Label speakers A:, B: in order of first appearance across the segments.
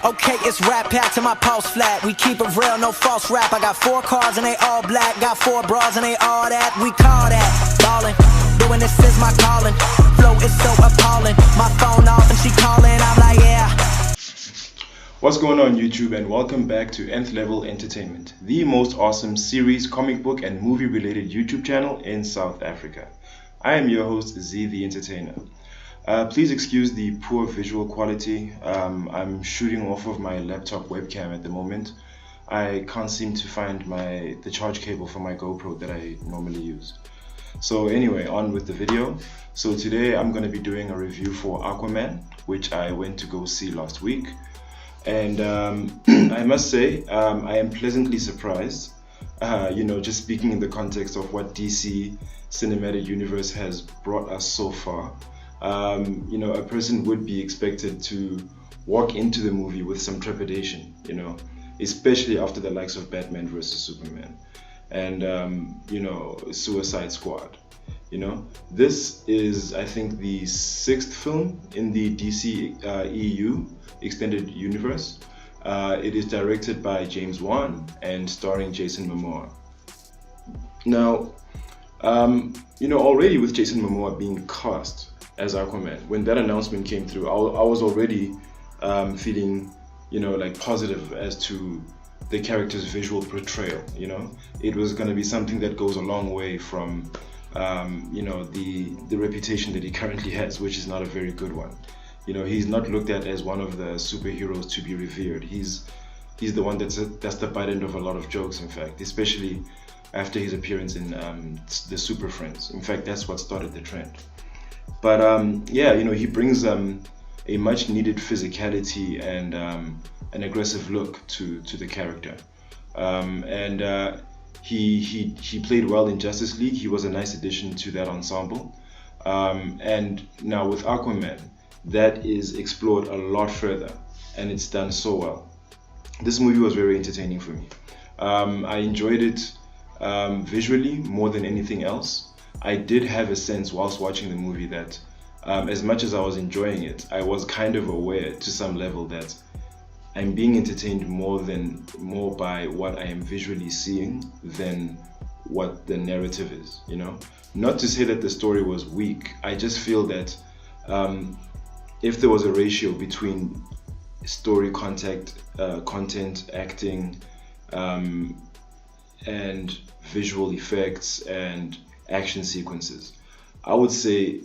A: Okay, it's rap pack to my pulse flat. We keep it real, no false rap. I got 4 cars and they all black. Got 4 bras and they all that. We call that ballin'. Doing this is my calling. Flow is so appalling. My phone off and she calling. I'm like, yeah.
B: What's going on YouTube, and welcome back to Nth-Level Entertainment, the most awesome series, comic book and movie related YouTube channel in South Africa. I am your host Z the Entertainer. Please excuse the poor visual quality. I'm shooting off of my laptop webcam at the moment. I can't seem to find the charge cable for my GoPro that I normally use. So anyway, on with the video. So today I'm going to be doing a review for Aquaman, which I went to go see last week. And I must say, I am pleasantly surprised, just speaking in the context of what DC Cinematic Universe has brought us so far. A person would be expected to walk into the movie with some trepidation, especially after the likes of Batman vs. Superman and, Suicide Squad. This is, I think, the 6th film in the DC EU extended universe. It is directed by James Wan and starring Jason Momoa. Now, already with Jason Momoa being cast as Aquaman, when that announcement came through, I was already feeling, positive as to the character's visual portrayal. It was going to be something that goes a long way from the reputation that he currently has, which is not a very good one. He's not looked at as one of the superheroes to be revered. He's the one that's the butt end of a lot of jokes, in fact, especially after his appearance in the Super Friends. In fact, that's what started the trend. But he brings a much needed physicality and an aggressive look to the character. He played well in Justice League. He was a nice addition to that ensemble. And now with Aquaman, that is explored a lot further, and it's done so well. This movie was very entertaining for me. I enjoyed it visually more than anything else. I did have a sense whilst watching the movie that as much as I was enjoying it, I was kind of aware to some level that I'm being entertained more by what I am visually seeing than what the narrative is, Not to say that the story was weak. I just feel that if there was a ratio between story content, acting, and visual effects and action sequences, I would say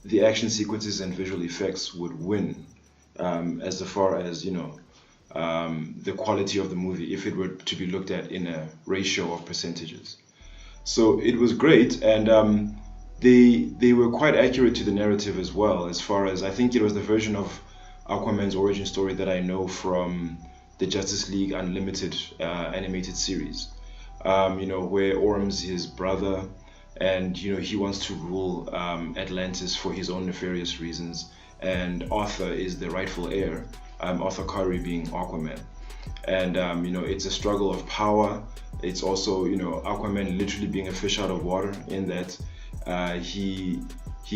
B: the action sequences and visual effects would win as far as the quality of the movie if it were to be looked at in a ratio of percentages. So it was great, and they were quite accurate to the narrative as well, as far as I think it was the version of Aquaman's origin story that I know from the Justice League Unlimited animated series, where Orm's his brother, and he wants to rule Atlantis for his own nefarious reasons, and Arthur is the rightful heir, Arthur Curry being Aquaman. And it's a struggle of power. It's also Aquaman literally being a fish out of water, in that he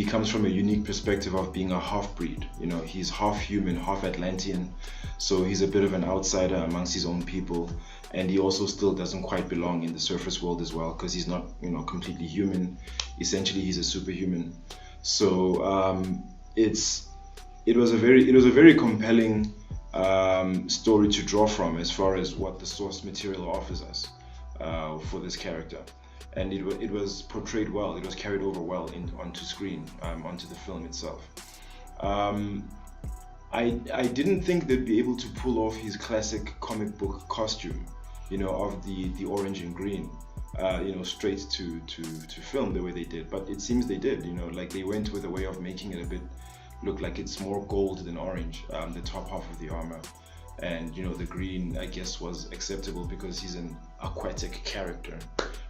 B: comes from a unique perspective of being a half-breed. He's half human, half Atlantean, so he's a bit of an outsider amongst his own people, and he also still doesn't quite belong in the surface world as well, because he's not completely human. Essentially, he's a superhuman. So it was a very compelling story to draw from, as far as what the source material offers us for this character. And it was portrayed well. It was carried over well onto screen, onto the film itself. I didn't think they'd be able to pull off his classic comic book costume, of the orange and green, straight to film the way they did. But it seems they did. They went with a way of making it a bit look like it's more gold than orange, the top half of the armor. And the green, I guess, was acceptable because he's an aquatic character.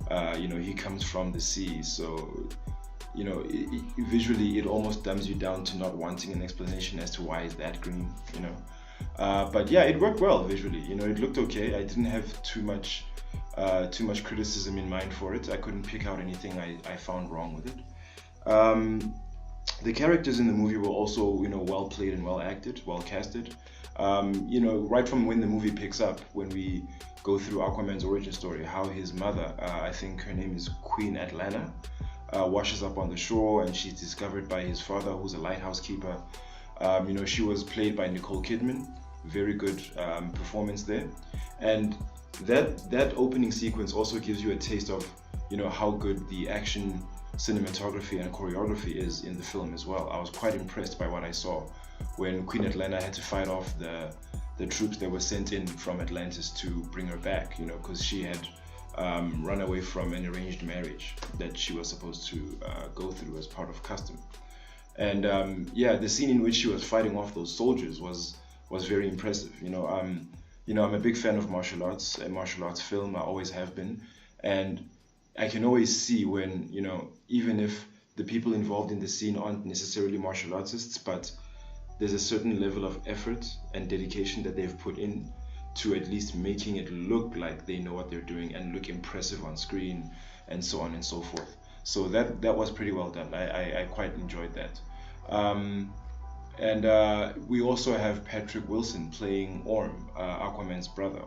B: He comes from the sea, so visually it almost dumbs you down to not wanting an explanation as to why is that green. But yeah, it worked well visually. It looked okay. I didn't have too much criticism in mind for it. I couldn't pick out anything I found wrong with it. The characters in the movie were also, well played and well acted, well casted. You know, right from when the movie picks up, when we go through Aquaman's origin story, how his mother, I think her name is Queen Atlanta, washes up on the shore, and she's discovered by his father, who's a lighthouse keeper. You know, she was played by Nicole Kidman, very good performance there, and that opening sequence also gives you a taste of, you know, how good the action cinematography and choreography is in the film as well. I was quite impressed by what I saw when Queen Atlanta had to fight off the troops that were sent in from Atlantis to bring her back, you know, because she had run away from an arranged marriage that she was supposed to go through as part of custom. And yeah, the scene in which she was fighting off those soldiers was very impressive. You know, I'm a big fan of martial arts, a martial arts film. I always have been, and I can always see when, you know, even if the people involved in the scene aren't necessarily martial artists, but there's a certain level of effort and dedication that they've put in to at least making it look like they know what they're doing and look impressive on screen, and so on and so forth. So that was pretty well done. I quite enjoyed that. And we also have Patrick Wilson playing Orm, Aquaman's brother,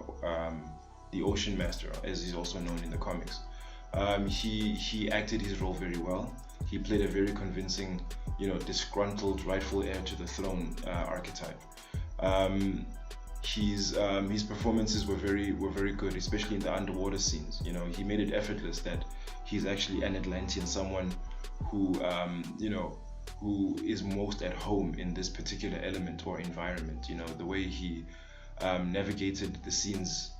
B: the Ocean Master, as he's also known in the comics. He acted his role very well. He played a very convincing, you know, disgruntled rightful heir to the throne archetype. His performances were very good, especially in the underwater scenes. You know, he made it effortless that he's actually an Atlantean, someone who you know, who is most at home in this particular element or environment. You know, the way he navigated the scenes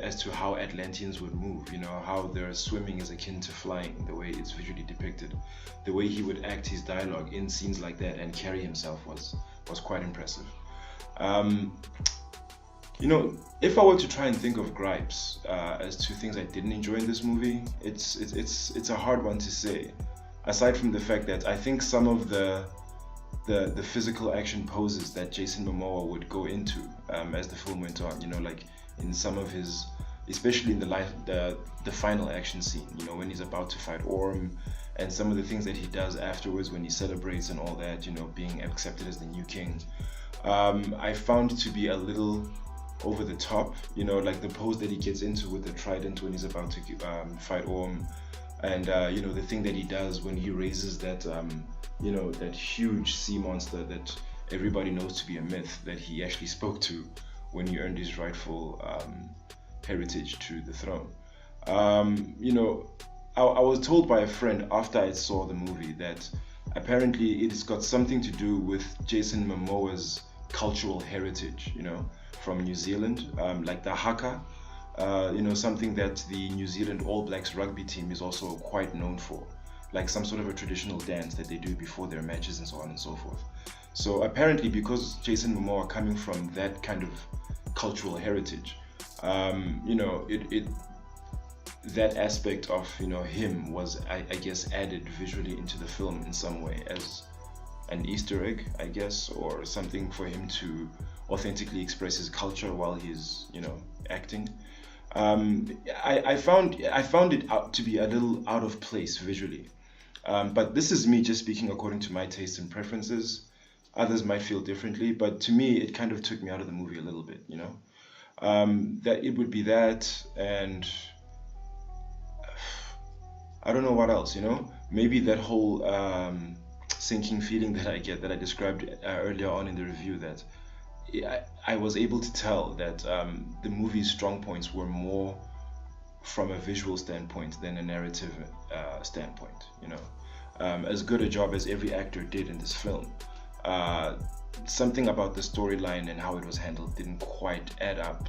B: as to how Atlanteans would move, you know, how their swimming is akin to flying, the way it's visually depicted, the way he would act his dialogue in scenes like that and carry himself was quite impressive. You know, if I were to try and think of gripes as to things I didn't enjoy in this movie, it's a hard one to say. Aside from the fact that I think some of the physical action poses that Jason Momoa would go into as the film went on, you know, like in some of his, especially in the final action scene, you know, when he's about to fight Orm, and some of the things that he does afterwards when he celebrates and all that, you know, being accepted as the new king, I found to be a little over the top, you know, like the pose that he gets into with the trident when he's about to fight Orm, and you know, the thing that he does when he raises that you know, that huge sea monster that everybody knows to be a myth that he actually spoke to when he earned his rightful heritage to the throne. You know, I was told by a friend after I saw the movie that apparently it's got something to do with Jason Momoa's cultural heritage, you know, from New Zealand, like the haka, you know, something that the New Zealand All Blacks rugby team is also quite known for, like some sort of a traditional dance that they do before their matches and so on and so forth. So apparently, because Jason Momoa coming from that kind of cultural heritage, you know, that aspect of, you know, him was, I guess, added visually into the film in some way as an Easter egg, I guess, or something for him to authentically express his culture while he's, you know, acting. I found it out to be a little out of place visually, but this is me just speaking according to my tastes and preferences. Others might feel differently, but to me, it kind of took me out of the movie a little bit, you know. That it would be that, and I don't know what else, you know. Maybe that whole sinking feeling that I get, that I described earlier on in the review, that I was able to tell that the movie's strong points were more from a visual standpoint than a narrative standpoint, you know. As good a job as every actor did in this film, something about the storyline and how it was handled didn't quite add up,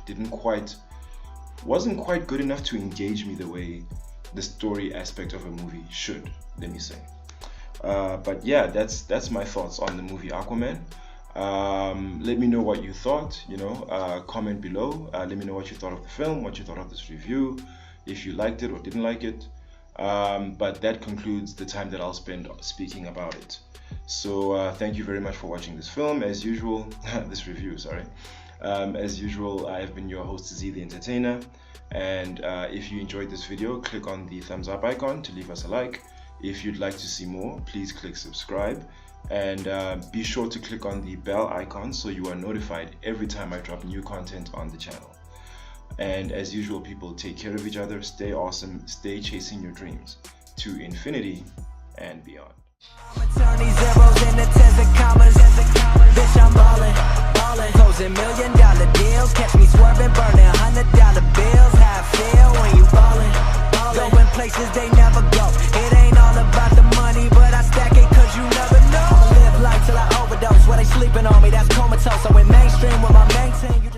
B: wasn't quite good enough to engage me the way the story aspect of a movie should, let me say. But yeah, that's my thoughts on the movie Aquaman. Let me know what you thought, you know, comment below. Let me know what you thought of the film, what you thought of this review, if you liked it or didn't like it. But that concludes the time that I'll spend speaking about it. So thank you very much for watching this film. As usual, this review, sorry. As usual, I have been your host, Z the Entertainer. And if you enjoyed this video, click on the thumbs up icon to leave us a like. If you'd like to see more, please click subscribe, and be sure to click on the bell icon so you are notified every time I drop new content on the channel. And as usual, people, take care of each other, stay awesome, stay chasing your dreams to infinity and beyond.
A: I'ma turn these zeros into tens and commas. Bitch, I'm ballin', closing $1 million deals. Catch me swerving, burning $100 bills. How I feel when you ballin', going places they never go. It ain't all about the money, but I stack it 'cause you never know. I'ma live life till I overdose. While they sleeping on me, that's comatose. I went mainstream with my main team.